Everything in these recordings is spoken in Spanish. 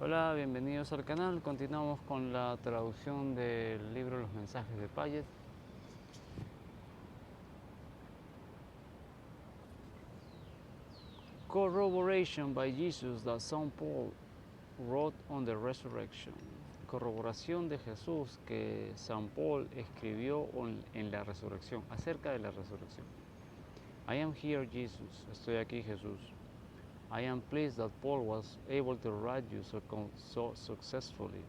Hola, bienvenidos al canal. Continuamos con la traducción del libro Los mensajes de Piaget. Corroboration by Jesus that St. Paul wrote on the resurrection. Corroboración de Jesús que San Paul escribió en la resurrección, acerca de la resurrección. I am here, Jesus. Estoy aquí, Jesús. I am pleased that Paul was able to write you so successfully,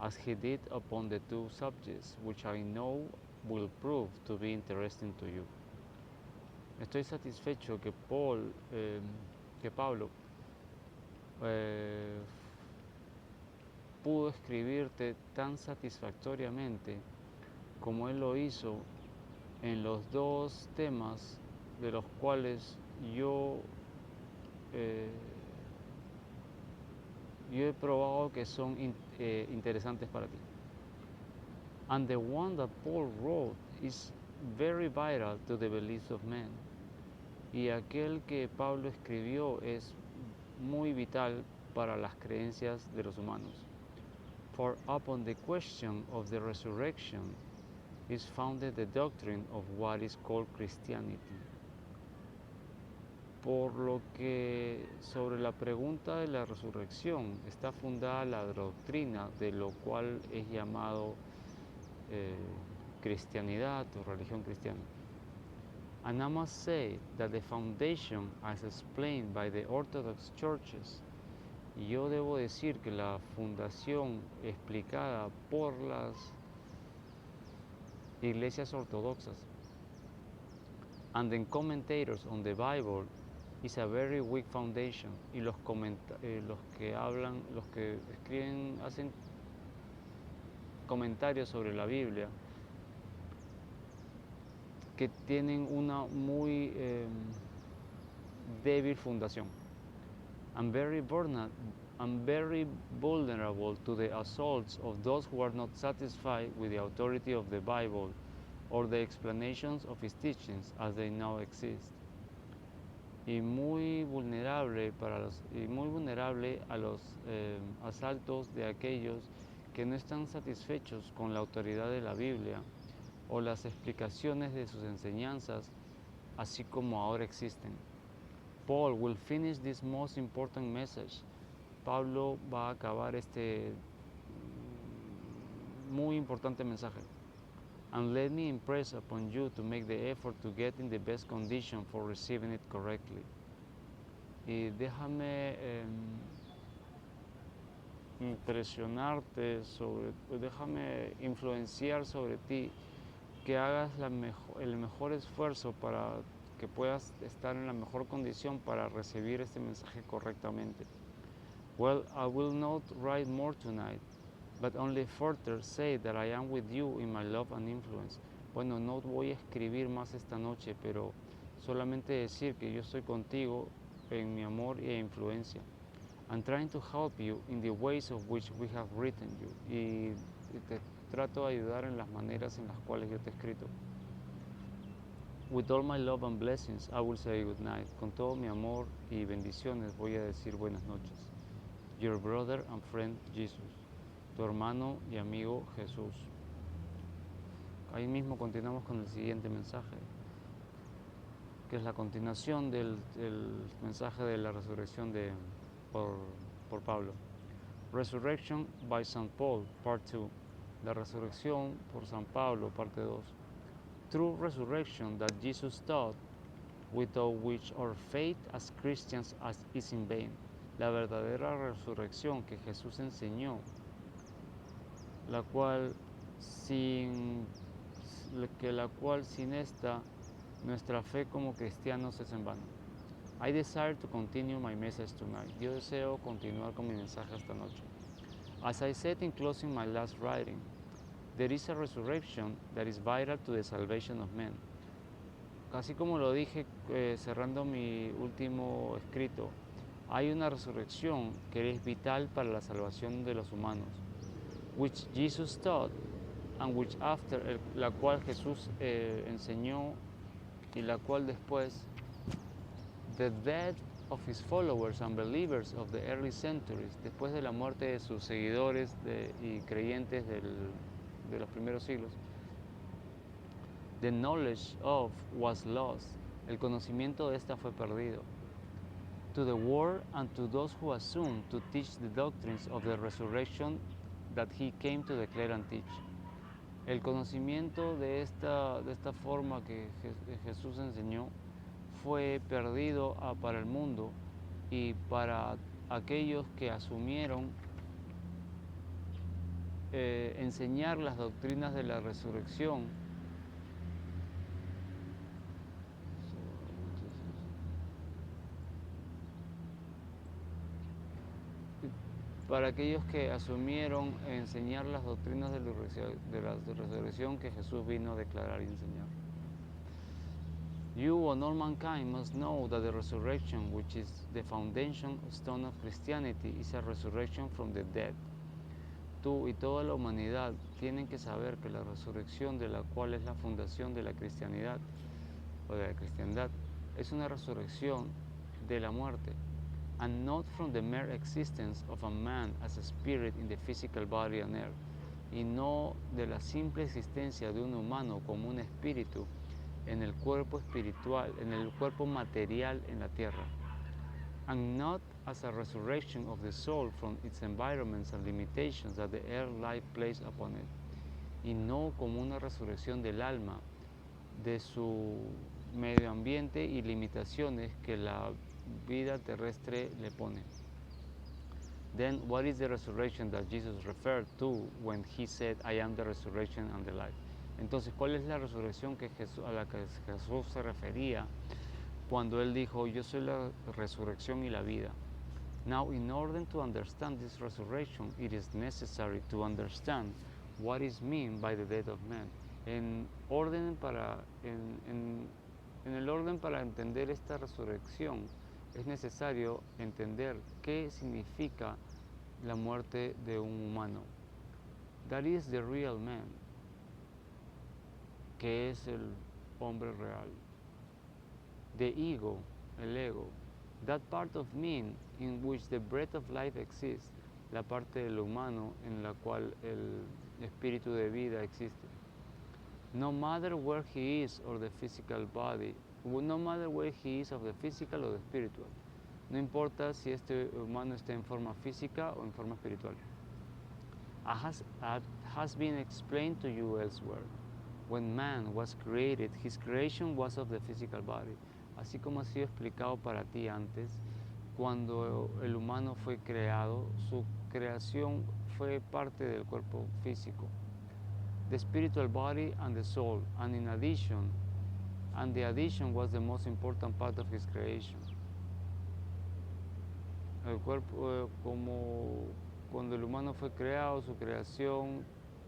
as he did upon the two subjects, which I know will prove to be interesting to you. Estoy satisfecho que Pablo pudo escribirte tan satisfactoriamente como él lo hizo en los dos temas de los cuales yo he probado que son interesantes para ti. And the one that Paul wrote is very vital to the beliefs of men. Y aquel que Pablo escribió es muy vital para las creencias de los humanos. For upon the question of the resurrection is founded the doctrine of what is called Christianity. Por lo que sobre la pregunta de la resurrección está fundada la doctrina de lo cual es llamado cristianidad o religión cristiana. And I must say that the foundation, as explained by the Orthodox churches, y yo debo decir que la fundación explicada por las iglesias ortodoxas, and the commentators on the Bible, is a very weak foundation. Y los que escriben, hacen comentarios sobre la Biblia, que tienen una muy débil fundación. I'm very vulnerable to the assaults of those who are not satisfied with the authority of the Bible or the explanations of its teachings as they now exist. Y muy vulnerable a los asaltos de aquellos que no están satisfechos con la autoridad de la Biblia o las explicaciones de sus enseñanzas, así como ahora existen. Paul will finish this most important message. Pablo va a acabar este muy importante mensaje. And let me impress upon you to make the effort to get in the best condition for receiving it correctly. Y déjame déjame influenciar sobre ti, que hagas el mejor esfuerzo para que puedas estar en la mejor condición para recibir este mensaje correctamente. Well, I will not write more tonight, but only further say that I am with you in my love and influence. Bueno, no voy a escribir más esta noche, pero solamente decir que yo estoy contigo en mi amor e influencia. I'm trying to help you in the ways of which we have written you. Y te trato de ayudar en las maneras en las cuales yo te he escrito. With all my love and blessings, I will say good night. Con todo mi amor y bendiciones voy a decir buenas noches. Your brother and friend Jesus. Tu hermano y amigo Jesús. Ahí mismo continuamos con el siguiente mensaje, que es la continuación del mensaje de la resurrección por Pablo. Resurrection by St. Paul, Part 2. La resurrección por San Pablo, parte 2. True resurrection that Jesus taught, without which our faith as Christians is in vain. La verdadera resurrección que Jesús enseñó, la cual sin esta nuestra fe como cristianos es en vano. I desire to continue my message tonight. Yo deseo continuar con mi mensaje esta noche. As I said in closing my last writing, there is a resurrection that is vital to the salvation of men. Así como lo dije cerrando mi último escrito, hay una resurrección que es vital para la salvación de los humanos, which Jesus taught, and which after, la cual Jesús enseñó y la cual después, the dead of his followers and believers of the early centuries, después de la muerte de sus seguidores y creyentes de los primeros siglos, the knowledge of was lost, el conocimiento de esta fue perdido. To the world and to those who assume to teach the doctrines of the resurrection that he came to declare and teach. El conocimiento de esta forma que Jesús enseñó fue perdido para el mundo y para aquellos que asumieron enseñar las doctrinas de la resurrección. Para aquellos que asumieron enseñar las doctrinas de la resurrección que Jesús vino a declarar y enseñar. You and all mankind must know that the resurrection, which is the foundation stone of Christianity, is a resurrection from the dead. Tú y toda la humanidad tienen que saber que la resurrección, de la cual es la fundación de la cristianidad o de la cristiandad, es una resurrección de la muerte, and not from the mere existence of a man as a spirit in the physical body on earth, y no de la simple existencia de un humano como un espíritu en el cuerpo espiritual, en el cuerpo material en la tierra, and not as a resurrection of the soul from its environments and limitations that the earth life plays upon it, y no como una resurrección del alma de su medio ambiente y limitaciones que la vida terrestre le pone. Then what is the resurrection that Jesus referred to when he said, I am the resurrection and the life? Entonces, ¿cuál es la resurrección a la que Jesús se refería cuando él dijo, yo soy la resurrección y la vida? Now, in order to understand this resurrection, it is necessary to understand what is meant by the death of man. En el orden para entender esta resurrección, es necesario entender qué significa la muerte de un humano. That is the real man, que es el hombre real. The ego, el ego. That part of me in which the breath of life exists, la parte del humano en la cual el espíritu de vida existe. No matter where he is or the physical body, no matter where he is of the physical or the spiritual. No importa si este humano está en forma física o en forma espiritual. As has been explained to you elsewhere, when man was created, his creation was of the physical body. Así como ha sido explicado para ti antes, cuando el humano fue creado, su creación fue parte del cuerpo físico. The spiritual body and the soul, and in addition, and the addition was the most important part of his creation. El cuerpo, como cuando el humano fue creado, su creación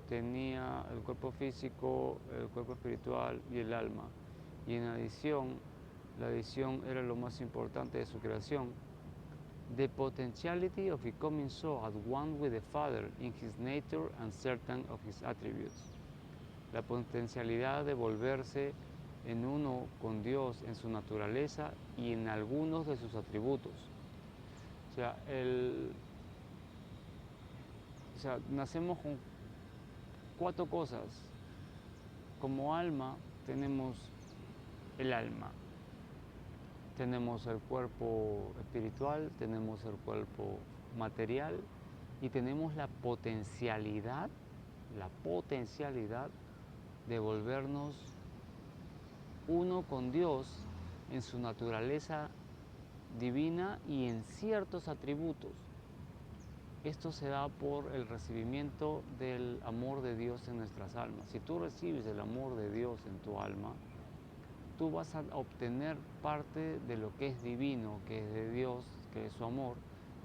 tenía el cuerpo físico, el cuerpo espiritual y el alma. Y en adición, la adición era lo más importante de su creación. The potentiality of becoming so at one with the Father in his nature and certain of his attributes. La potencialidad de volverse en uno con Dios en su naturaleza y en algunos de sus atributos. O sea, nacemos con 4 cosas. Como alma tenemos el alma. Tenemos el cuerpo espiritual, tenemos el cuerpo material y tenemos la potencialidad de volvernos uno con Dios en su naturaleza divina y en ciertos atributos. Esto se da por el recibimiento del amor de Dios en nuestras almas. Si tú recibes el amor de Dios en tu alma, tú vas a obtener parte de lo que es divino, que es de Dios, que es su amor.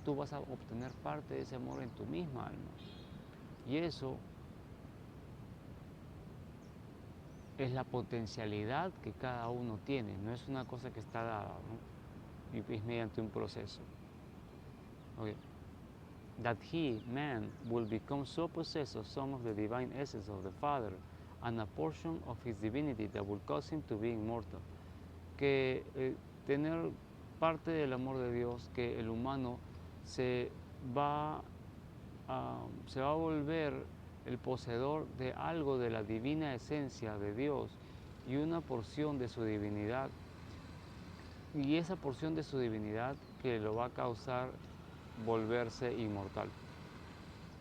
Tú vas a obtener parte de ese amor en tu misma alma. Y eso es la potencialidad que cada uno tiene. No es una cosa que está dada, ¿no? Y es mediante un proceso. Okay. That he, man, will become so possessed of some of the divine essence of the Father and a portion of his divinity that will cause him to be immortal. Que tener parte del amor de Dios que el humano se va a volver el poseedor de algo de la divina esencia de Dios y una porción de su divinidad, y esa porción de su divinidad que lo va a causar volverse inmortal.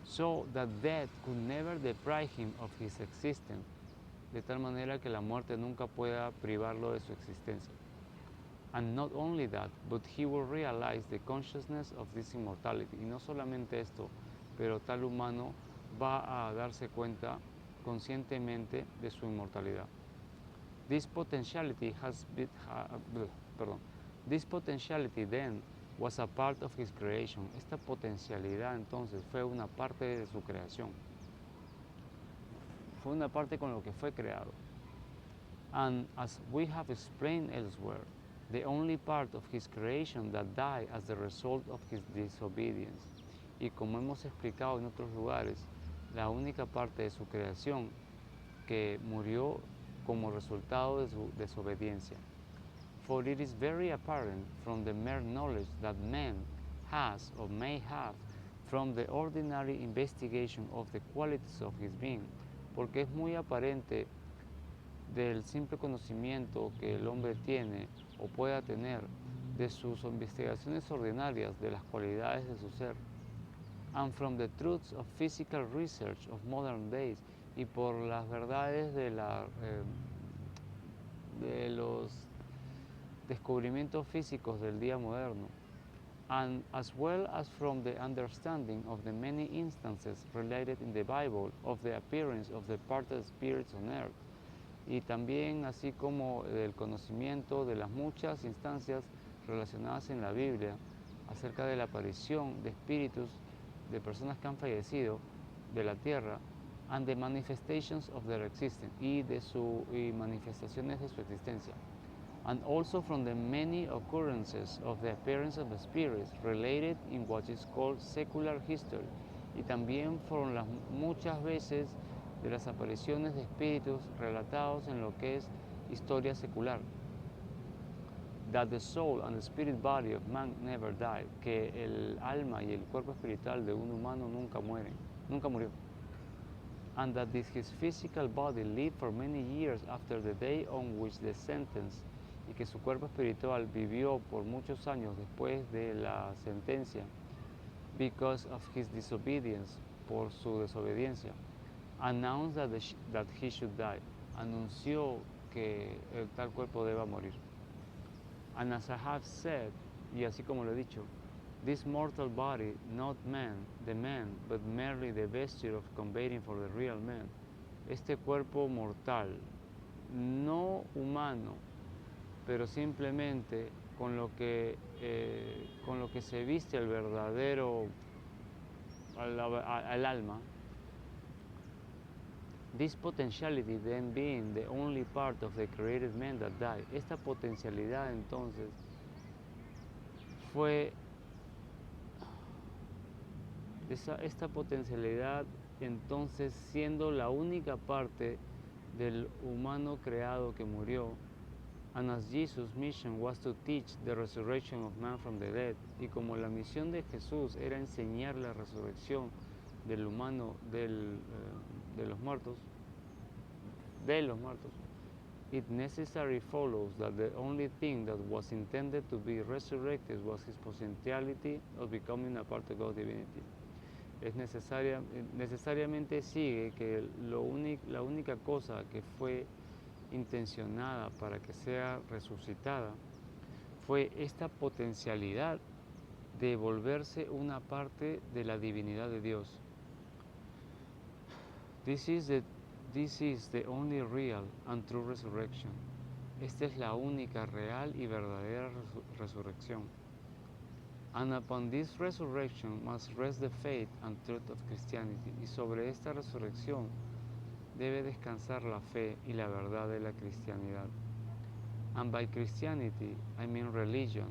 So that death could never deprive him of his existence, de tal manera que la muerte nunca pueda privarlo de su existencia. And not only that, but he will realize the consciousness of this immortality. Y no solamente esto, pero tal humano va a darse cuenta conscientemente de su inmortalidad. This potentiality This potentiality then was a part of his creation. Esta potencialidad entonces fue una parte de su creación. Fue una parte con lo que fue creado. And as we have explained elsewhere, the only part of his creation that died as the result of his disobedience. Y como hemos explicado en otros lugares, la única parte de su creación que murió como resultado de su desobediencia. For it is very apparent from the mere knowledge that man has or may have from the ordinary investigation of the qualities of his being, porque es muy aparente del simple conocimiento que el hombre tiene o pueda tener de sus investigaciones ordinarias de las cualidades de su ser, and from the truths of physical research of modern days, y por las verdades de los descubrimientos físicos del día moderno, and as well as from the understanding of the many instances related in the Bible of the appearance of the departed spirits on earth, y también así como del conocimiento de las muchas instancias relacionadas en la Biblia acerca de la aparición de espíritus de personas que han fallecido de la tierra, and the manifestations of their existence, y manifestaciones de su existencia, and also from the many occurrences of the appearance of the spirits related in what is called secular history, y también fueron las muchas veces de las apariciones de espíritus relatados en lo que es historia secular. That the soul and the spirit body of man never died, que el alma y el cuerpo espiritual de un humano nunca murió. And that his physical body lived for many years after the day on which the sentence, y que su cuerpo espiritual vivió por muchos años después de la sentencia, because of his disobedience, por su desobediencia, announced that he should die, anunció que el tal cuerpo deba morir. And as I have said, y así como lo he dicho, this mortal body, not man, the man, but merely the vesture of combating for the real man, este cuerpo mortal, no humano, pero simplemente con lo que se viste el verdadero al alma. This potentiality then being the only part of the created man that died. Esta potencialidad entonces fue esta potencialidad entonces siendo la única parte del humano creado que murió. And as Jesus' mission was to teach the resurrection of man from the dead, y como la misión de Jesús era enseñar la resurrección del humano de los muertos, it necessarily follows that the only thing that was intended to be resurrected was his potentiality of becoming a part of God's divinity. Necesariamente sigue que la única cosa que fue intencionada para que sea resucitada fue esta potencialidad de volverse una parte de la divinidad de Dios. This is the only real and true resurrection. Esta es la única real y verdadera resurrección. And upon this resurrection must rest the faith and truth of Christianity. Y sobre esta resurrección debe descansar la fe y la verdad de la cristianidad. And by Christianity, I mean religion,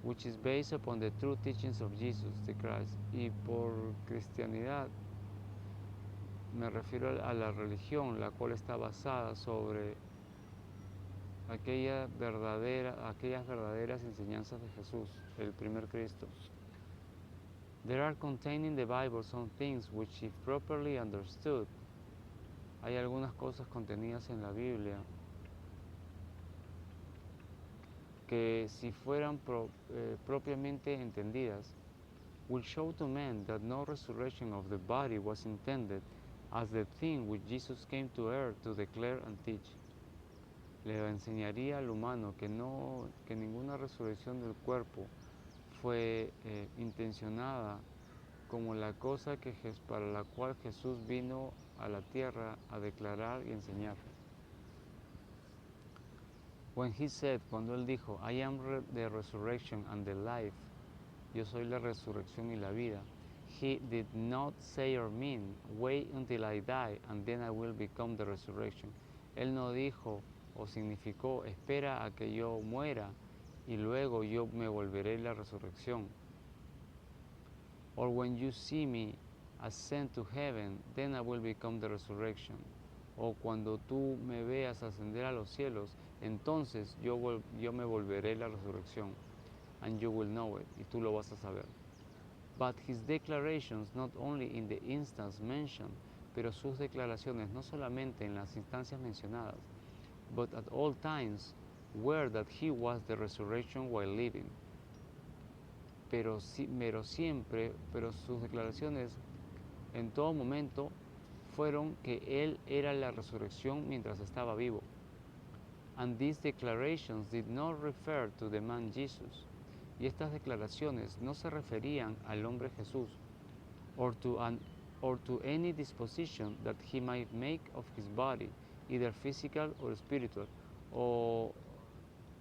which is based upon the true teachings of Jesus the Christ. Y por cristianidad me refiero a la religión, la cual está basada sobre aquellas verdaderas enseñanzas de Jesús, el primer Cristo. There are contained in the Bible some things which, if properly understood, hay algunas cosas contenidas en la Biblia que si fueran propiamente entendidas, will show to men that no resurrection of the body was intended as the thing which Jesus came to earth to declare and teach. Le enseñaría al humano que ninguna resurrección del cuerpo fue intencionada como la cosa para la cual Jesús vino a la tierra a declarar y enseñar. When he said, cuando él dijo, I am the resurrection and the life, yo soy la resurrección y la vida, he did not say or mean, wait until I die and then I will become the resurrection. Él no dijo o significó, espera a que yo muera y luego yo me volveré la resurrección. Or when you see me ascend to heaven, then I will become the resurrection. O cuando tú me veas ascender a los cielos, entonces yo me volveré la resurrección. And you will know it, y tú lo vas a saber. But his declarations, not only in the instance mentioned, pero sus declaraciones no solamente en las instancias mencionadas, but at all times, were that he was the resurrection while living. Pero sus declaraciones en todo momento fueron que él era la resurrección mientras estaba vivo. And these declarations did not refer to the man Jesus. Y estas declaraciones no se referían al hombre Jesús, or to any disposition that he might make of his body, either physical or spiritual, o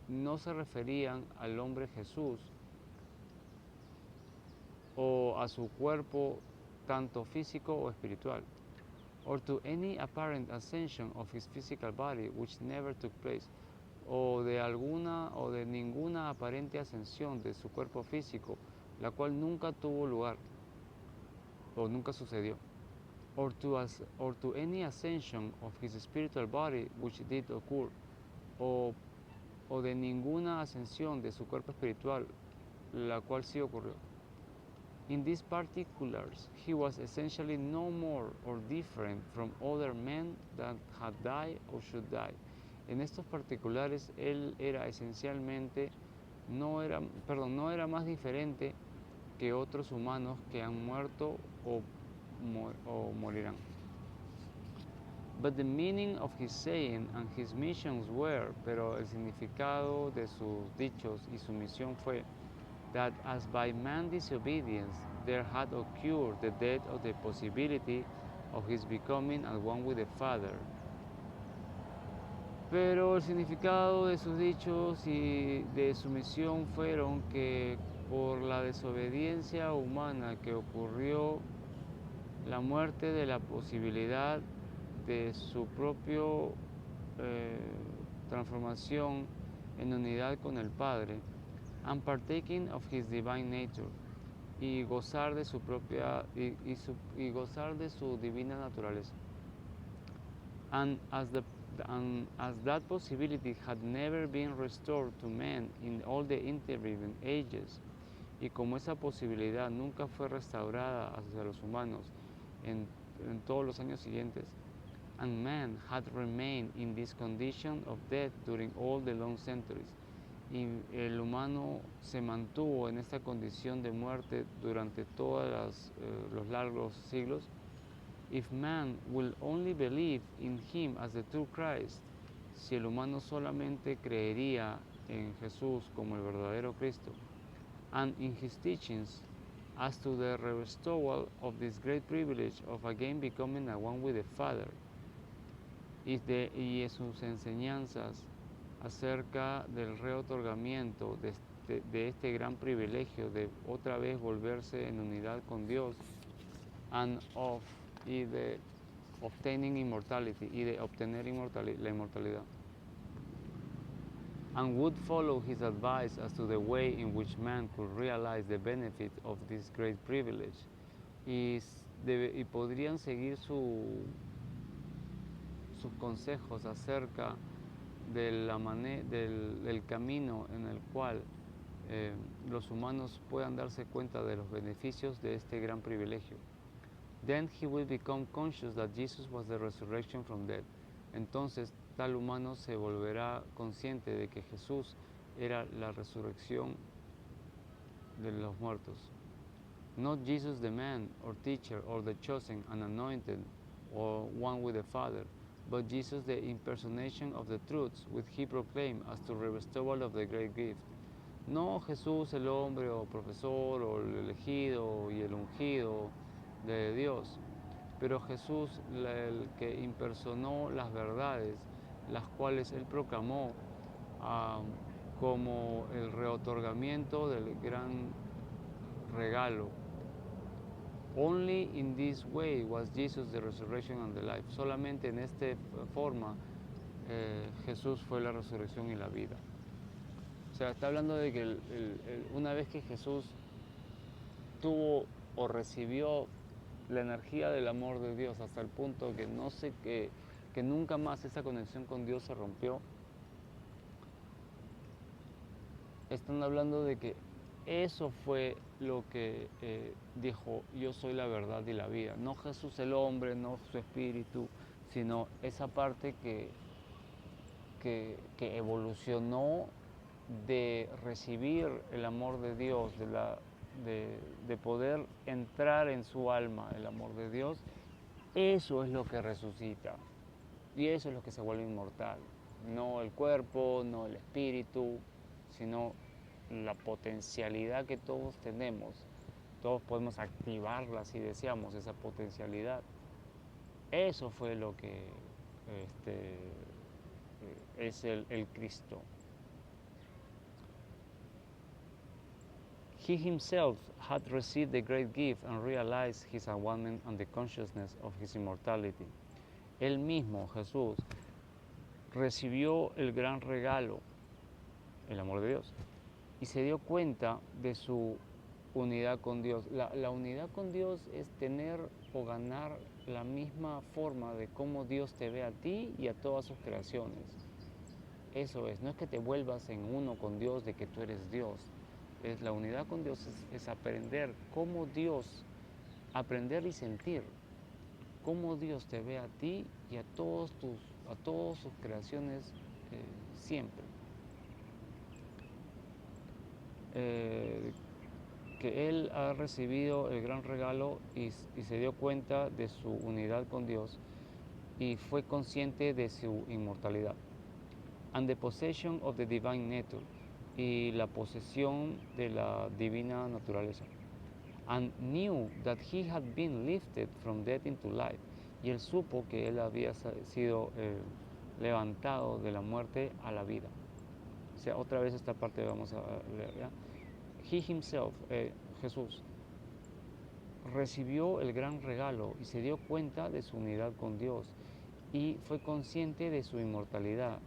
no se referían al hombre Jesús o a su cuerpo tanto físico o espiritual, or to any apparent ascension of his physical body which never took place, o de ninguna aparente ascensión de su cuerpo físico, la cual nunca tuvo lugar o nunca sucedió, or to any ascension of his spiritual body which did occur, o de ninguna ascensión de su cuerpo espiritual, la cual sí ocurrió. In these particulars, he was essentially no more or different from other men that had died or should die. En estos particulares, él era esencialmente, no era más diferente que otros humanos que han muerto o morirán. But the meaning of his saying and his missions were, pero el significado de sus dichos y su misión fue, that as by man's disobedience there had occurred the death of the possibility of his becoming at one with the Father. Pero el significado de sus dichos y de su misión fueron que por la desobediencia humana que ocurrió la muerte de la posibilidad de su propia transformación en unidad con el Padre, and partaking of his divine nature, y gozar de su propia y gozar de su divina naturaleza. And as that possibility had never been restored to men in all the intervening ages, y como esa posibilidad nunca fue restaurada hacia los humanos en todos los años siguientes, and man had remained in this condition of death during all the long centuries, y el humano se mantuvo en esta condición de muerte durante todos los largos siglos. If man will only believe in him as the true Christ, si el humano solamente creería en Jesús como el verdadero Cristo, and in his teachings as to the restoral of this great privilege of again becoming at one with the Father, y en sus enseñanzas acerca del reotorgamiento de este gran privilegio de otra vez volverse en unidad con Dios, y de obtaining immortality, y de obtener la inmortalidad. And would follow his advice as to the way in which man could realize the benefit of this great privilege, y podrían seguir sus consejos acerca del camino en el cual los humanos puedan darse cuenta de los beneficios de este gran privilegio. Then he will become conscious that Jesus was the resurrection from death. Entonces tal humano se volverá consciente de que Jesús era la resurrección de los muertos. Not Jesus the man or teacher or the chosen and anointed or one with the Father, but Jesus the impersonation of the truths which he proclaimed as to the bestowal of the great gift. No Jesús el hombre o profesor o el elegido y el ungido de Dios, pero Jesús el que impersonó las verdades, las cuales él proclamó como el reotorgamiento del gran regalo. Only in this way was Jesus the resurrection and the life. Solamente en esta forma Jesús fue la resurrección y la vida. O sea, está hablando de que una vez que Jesús tuvo o recibió la energía del amor de Dios hasta el punto que no sé que nunca más esa conexión con Dios se rompió, están hablando de que eso fue lo que dijo: yo soy la verdad y la vida. No Jesús el hombre, no su espíritu, sino esa parte que evolucionó de recibir el amor de Dios, de poder entrar en su alma el amor de Dios. Eso es lo que resucita y eso es lo que se vuelve inmortal. No el cuerpo, no el espíritu, sino la potencialidad que todos tenemos. Todos podemos activarla si deseamos, esa potencialidad. Eso fue lo que es el Cristo. He himself had received the great gift and realized his abandonment and the consciousness of his immortality. Él mismo, Jesús, recibió el gran regalo, el amor de Dios, y se dio cuenta de su unidad con Dios. La unidad con Dios es tener o ganar la misma forma de cómo Dios te ve a ti y a todas sus creaciones. Eso es, no es que te vuelvas en uno con Dios de que tú eres Dios. Es la unidad con Dios es aprender cómo Dios, aprender y sentir cómo Dios te ve a ti y a todas sus creaciones siempre. Que él ha recibido el gran regalo y se dio cuenta de su unidad con Dios y fue consciente de su inmortalidad. And the possession of the divine nature, y la posesión de la divina naturaleza. And knew that he had been lifted from death into life, y él supo que él había sido levantado de la muerte a la vida. O sea, otra vez esta parte vamos a leer, ¿ya? He himself, Jesús, recibió el gran regalo y se dio cuenta de su unidad con Dios y fue consciente de su inmortalidad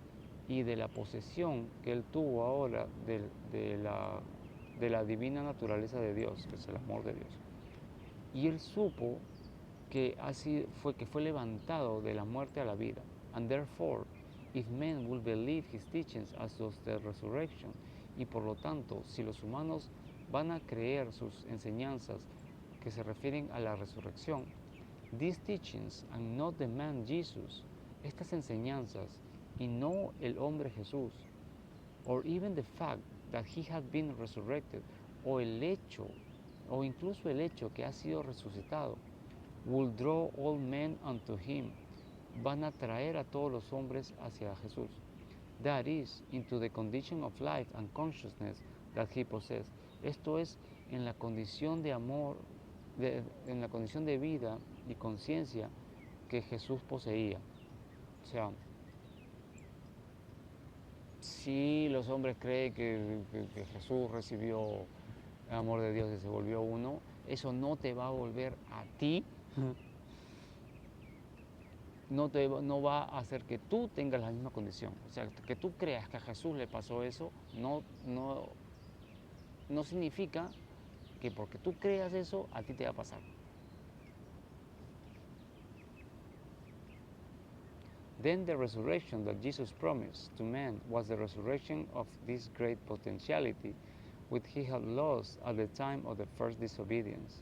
y de la posesión que él tuvo ahora de la divina naturaleza de Dios, que es el amor de Dios. Y él supo que fue levantado de la muerte a la vida. And therefore, if men will believe his teachings as of the resurrection, y por lo tanto, si los humanos van a creer sus enseñanzas que se refieren a la resurrección, these teachings and not the man Jesus, estas enseñanzas y no el hombre Jesús, or even the fact that he had been resurrected, o incluso el hecho que ha sido resucitado, will draw all men unto him, van a traer a todos los hombres hacia Jesús. That is, into the condition of life and consciousness that he possessed. Esto es, en la condición de amor, en la condición de vida y conciencia que Jesús poseía. O sea, si los hombres creen que Jesús recibió el amor de Dios y se volvió uno, eso no te va a volver a ti, no va a hacer que tú tengas la misma condición. O sea, que tú creas que a Jesús le pasó eso, no significa que porque tú creas eso, a ti te va a pasar. Then the resurrection that Jesus promised to man was the resurrection of this great potentiality which he had lost at the time of the first disobedience,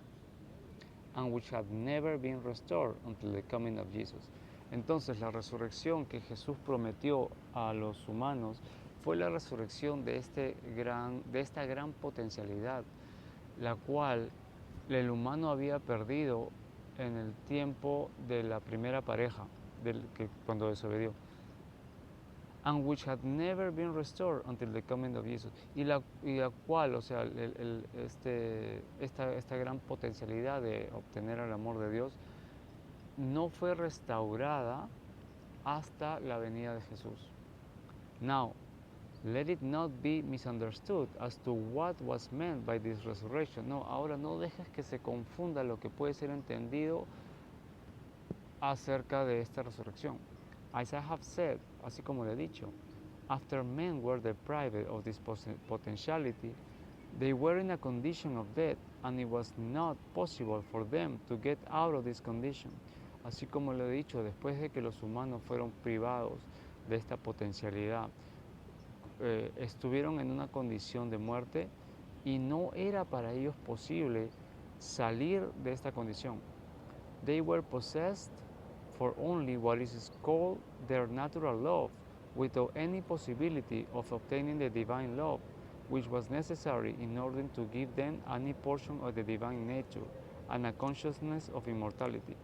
and which had never been restored until the coming of Jesus. Entonces la resurrección que Jesús prometió a los humanos fue la resurrección de esta gran potencialidad, la cual el humano había perdido en el tiempo de la primera pareja, cuando desobedió. And which had never been restored until the coming of Jesus. Y la cual, o sea, esta gran potencialidad de obtener el amor de Dios no fue restaurada hasta la venida de Jesús. Now, let it not be misunderstood as to what was meant by this resurrection. No, ahora no dejes que se confunda lo que puede ser entendido acerca de esta resurrección. As I have said, así como le he dicho, after men were deprived of this potentiality, they were in a condition of death, and it was not possible for them to get out of this condition. Así como le he dicho, después de que los humanos fueron privados de esta potencialidad, estuvieron en una condición de muerte y no era para ellos posible salir de esta condición. They were possessed for only what is called their natural love, without any possibility of obtaining the divine love, which was necessary in order to give them any portion of the divine nature and a consciousness of immortality.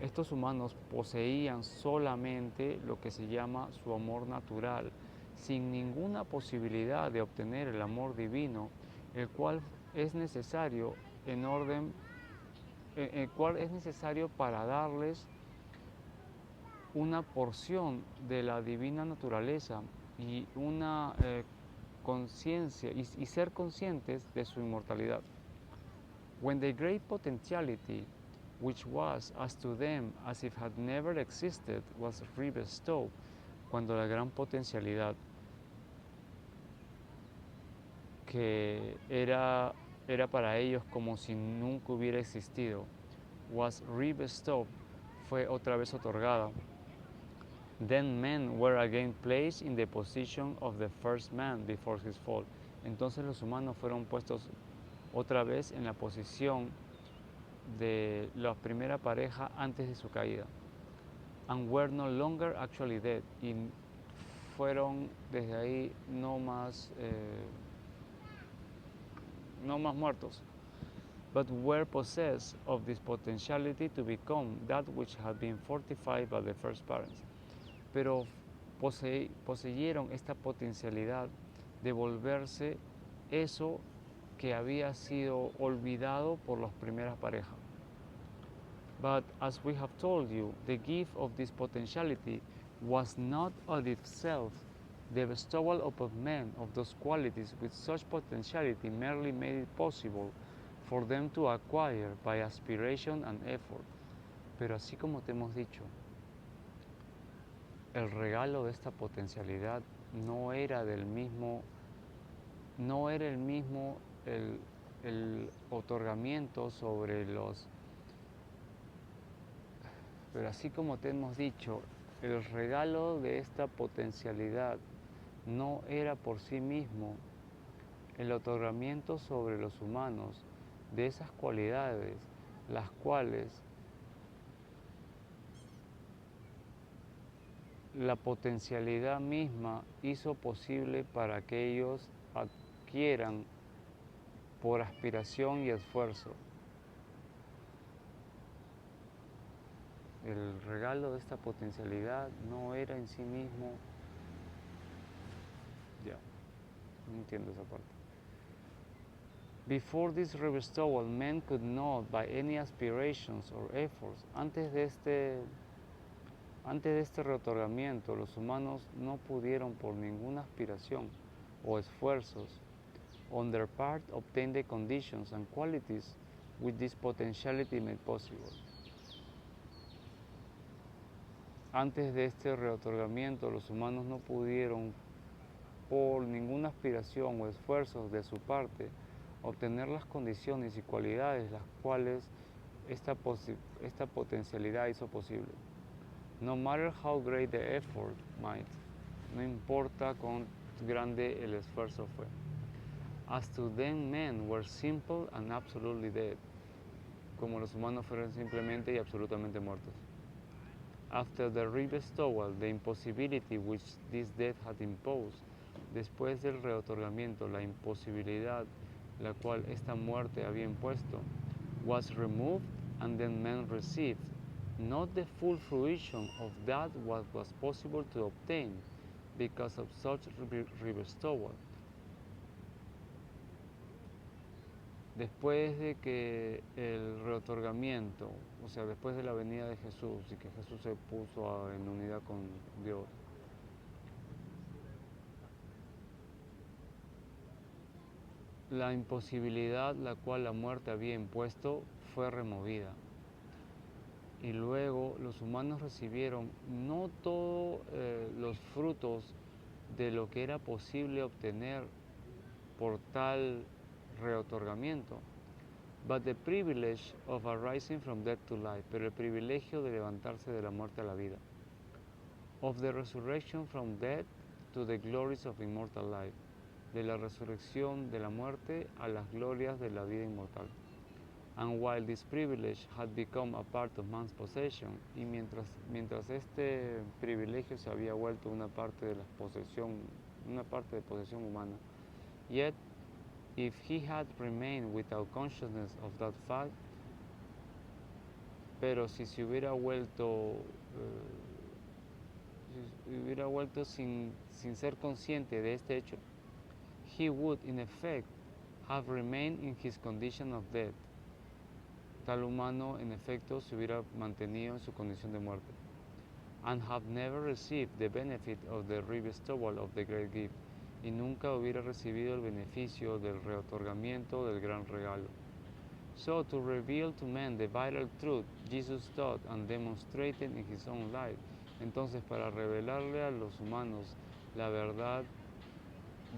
Estos humanos poseían solamente lo que se llama su amor natural, sin ninguna posibilidad de obtener el amor divino, el cual es necesario para darles una porción de la divina naturaleza y una conciencia y ser conscientes de su inmortalidad. When the great potentiality, which was as to them as if had never existed, was rebestowed, cuando la gran potencialidad que era para ellos como si nunca hubiera existido, was rebestowed, fue otra vez otorgada. Then men were again placed in the position of the first man before his fall. Entonces los humanos fueron puestos otra vez en la posición de la primera pareja antes de su caída. And were no longer actually dead. Y fueron desde ahí no más muertos. But were possessed of this potentiality to become that which had been fortified by the first parents. Pero poseyeron esta potencialidad de volverse eso que había sido olvidado por las primeras parejas. But as we have told you, the gift of this potentiality was not of itself the bestowal upon men of those qualities with such potentiality merely made it possible for them to acquire by aspiration and effort. Pero así como te hemos dicho, el regalo de esta potencialidad no era el mismo el otorgamiento sobre pero así como te hemos dicho, el regalo de esta potencialidad no era por sí mismo el otorgamiento sobre los humanos de esas cualidades, las cuales la potencialidad misma hizo posible para que ellos adquieran por aspiración y esfuerzo. El regalo de esta potencialidad no era en sí mismo, no entiendo esa parte. Before this rebestowal, men could not, by any aspirations or efforts, antes de este reotorgamiento, los humanos no pudieron por ninguna aspiración o esfuerzos on their part obtain the conditions and qualities which this potentiality made possible. Antes de este reotorgamiento, los humanos no pudieron por ninguna aspiración o esfuerzos de su parte obtener las condiciones y cualidades las cuales esta potencialidad hizo posible. No matter how great the effort might, no importa cuán grande el esfuerzo fue. As to them, men were simple and absolutely dead, como los humanos fueron simplemente y absolutamente muertos. After the rebestowal, the impossibility which this death had imposed, después del reotorgamiento, la imposibilidad la cual esta muerte había impuesto, was removed, and then men received not the full fruition of that what was possible to obtain because of such rebestowal. Después de que el reotorgamiento, o sea, después de la venida de Jesús y que Jesús se puso en unidad con Dios, la imposibilidad la cual la muerte había impuesto fue removida. Y luego los humanos recibieron no todos los frutos de lo que era posible obtener por tal reotorgamiento, but the privilege of arising from death to life, pero el privilegio de levantarse de la muerte a la vida, of the resurrection from death to the glories of immortal life, de la resurrección de la muerte a las glorias de la vida inmortal. And while this privilege had become a part of man's possession, y mientras este privilegio se había vuelto una parte de posesión humana, yet if he had remained without consciousness of that fact, pero si se hubiera vuelto sin ser consciente de este hecho, he would in effect have remained in his condition of death. Tal humano en efecto se hubiera mantenido en su condición de muerte, and have never received the benefit of the rebestowal of the great gift, y nunca hubiera recibido el beneficio del reotorgamiento del gran regalo. So to reveal to men the vital truth Jesus taught and demonstrated in his own life, entonces para revelarle a los humanos la verdad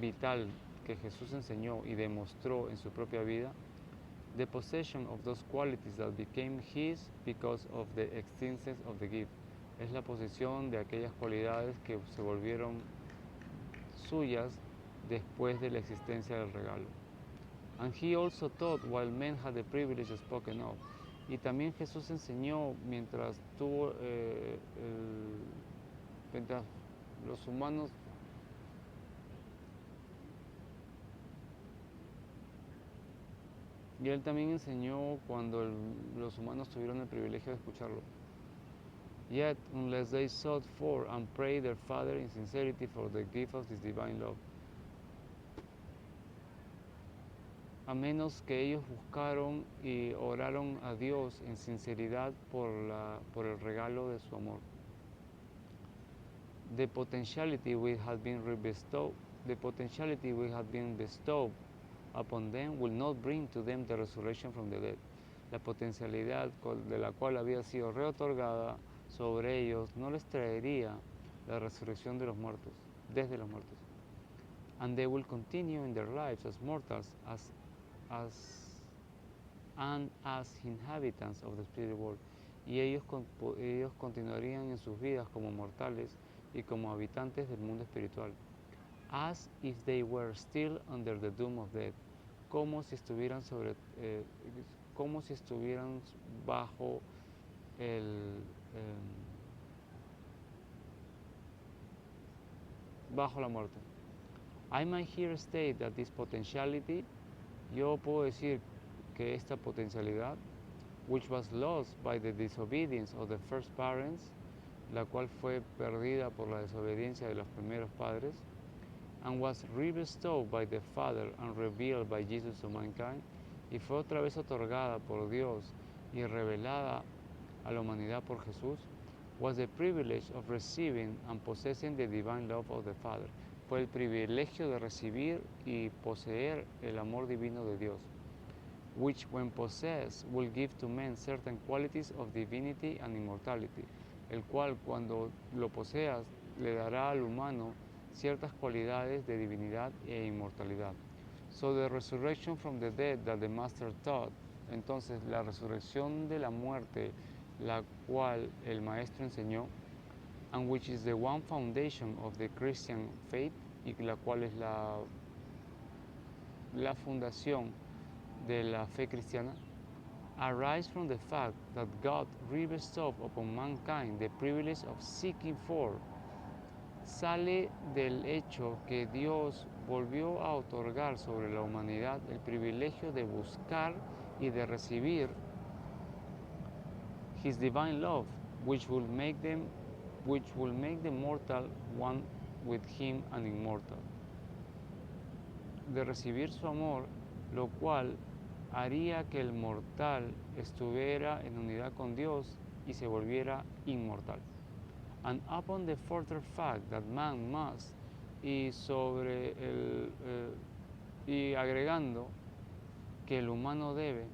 vital que Jesús enseñó y demostró en su propia vida, the possession of those qualities that became his because of the existence of the gift, es la posesión de aquellas cualidades que se volvieron suyas después de la existencia del regalo. And he also taught while men had the privilege spoken of. Y también Jesús enseñó mientras los humanos y él también enseñó cuando los humanos tuvieron el privilegio de escucharlo. Yet, unless they sought for and prayed their Father in sincerity for the gift of this divine love, a menos que ellos buscaron y oraron a Dios en sinceridad por el regalo de su amor. The potentiality which had been bestowed upon them will not bring to them the resurrection from the dead. La potencialidad de la cual había sido reotorgada sobre ellos no les traería la resurrección de los muertos, desde los muertos. And they will continue in their lives as mortals as inhabitants of the spirit world. Y ellos continuarían en sus vidas como mortales y como habitantes del mundo espiritual. As if they were still under the doom of death, como si estuvieran bajo bajo la muerte. I might here state that this potentiality, yo puedo decir que esta potencialidad, which was lost by the disobedience of the first parents, la cual fue perdida por la desobediencia de los primeros padres, and was rebestowed by the Father and revealed by Jesus to mankind, y fue otra vez otorgada por Dios y revelada a la humanidad por Jesús, was the privilege of receiving and possessing the divine love of the Father. Fue el privilegio de recibir y poseer el amor divino de Dios, which when possessed will give to men certain qualities of divinity and immortality, el cual cuando lo poseas le dará al humano ciertas cualidades de divinidad e inmortalidad. So the resurrection from the dead that the Master taught, entonces la resurrección de la muerte, la cual el Maestro enseñó, and which is the one foundation of the Christian faith, y la cual es la fundación de la fe cristiana, arise from the fact that God bestowed upon mankind the privilege of seeking for, sale del hecho que Dios volvió a otorgar sobre la humanidad el privilegio de buscar y de recibir His divine love, which will make the mortal one with Him and immortal. De recibir su amor, lo cual haría que el mortal estuviera en unidad con Dios y se volviera inmortal. And upon the further fact that man must, y agregando que el humano debe,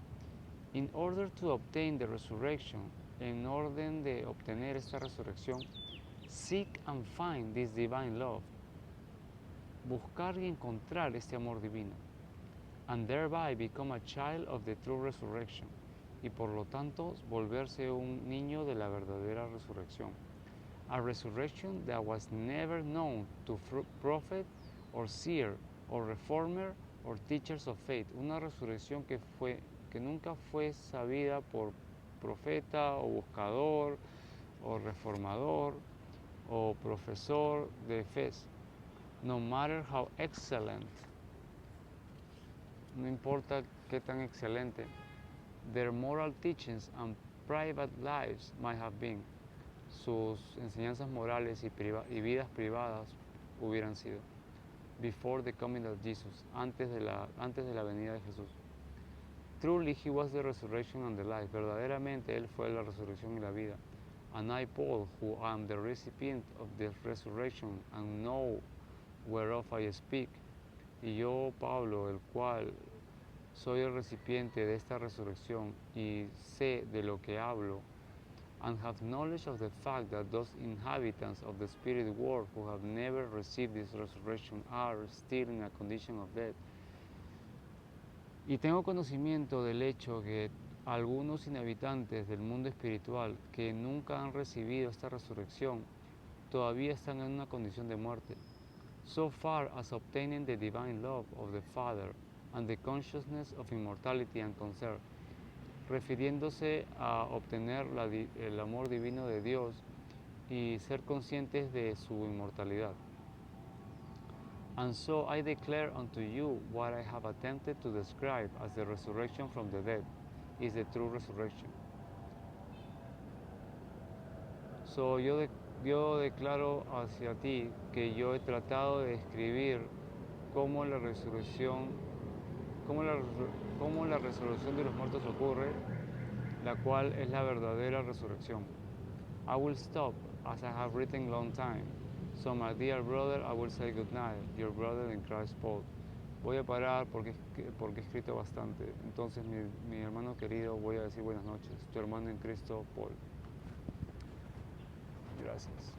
in order to obtain the resurrection, en orden de obtener esta resurrección, seek and find this divine love, buscar y encontrar este amor divino, and thereby become a child of the true resurrection, y por lo tanto volverse un niño de la verdadera resurrección. A resurrection that was never known to prophet or seer or reformer or teachers of faith. Una resurrección que nunca fue sabida por profeta o buscador o reformador o profesor de fe. No matter how excellent, no importa qué tan excelente, their moral teachings and private lives might have been, sus enseñanzas morales y vidas privadas hubieran sido, before the coming of Jesus, antes de la venida de Jesús. Truly he was the resurrection and the life. Verdaderamente él fue la resurrección y la vida. And I, Paul, who am the recipient of the resurrection and know whereof I speak. Y yo, Pablo, el cual soy el recipiente de esta resurrección y sé de lo que hablo, and have knowledge of the fact that those inhabitants of the spirit world who have never received this resurrection are still in a condition of death. Y tengo conocimiento del hecho que algunos inhabitantes del mundo espiritual que nunca han recibido esta resurrección todavía están en una condición de muerte, so far as obtaining the divine love of the Father and the consciousness of immortality and concern, refiriéndose a obtener el amor divino de Dios y ser conscientes de su inmortalidad. And so I declare unto you what I have attempted to describe as the resurrection from the dead is the true resurrection. So yo declaro hacia ti que yo he tratado de describir cómo la resurrección de los muertos ocurre, la cual es la verdadera resurrección. I will stop as I have written long time. So my dear brother, I will say good night, your brother in Christ Paul. Voy a parar porque he escrito bastante. Entonces mi hermano querido, voy a decir buenas noches, tu hermano en Cristo Paul. Gracias.